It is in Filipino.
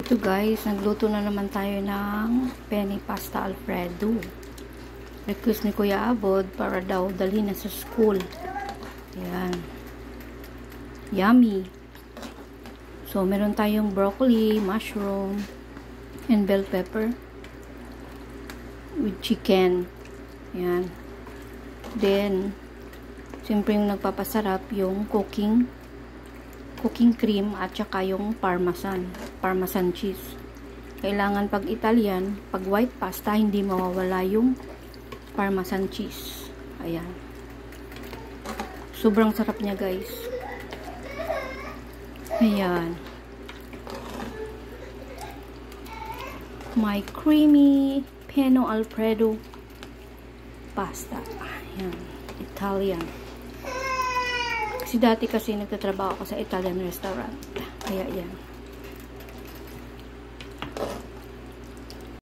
Ito guys, nagluto na naman tayo ng penny pasta alfredo. Request ni Kuya Abod para daw dali na sa school. Ayan. Yummy. So, meron tayong broccoli, mushroom, and bell pepper with chicken. Ayan. Then, siyempre yung nagpapasarap yung cooking cream at saka yung parmesan cheese. Kailangan pag Italian, pag white pasta, hindi mawawala yung parmesan cheese. Ayan. Sobrang sarap niya guys. Ayan. My creamy Peno Alfredo pasta. Ayan. Italian. Kasi dati kasi nagtatrabaho ako sa Italian restaurant. Kaya yan.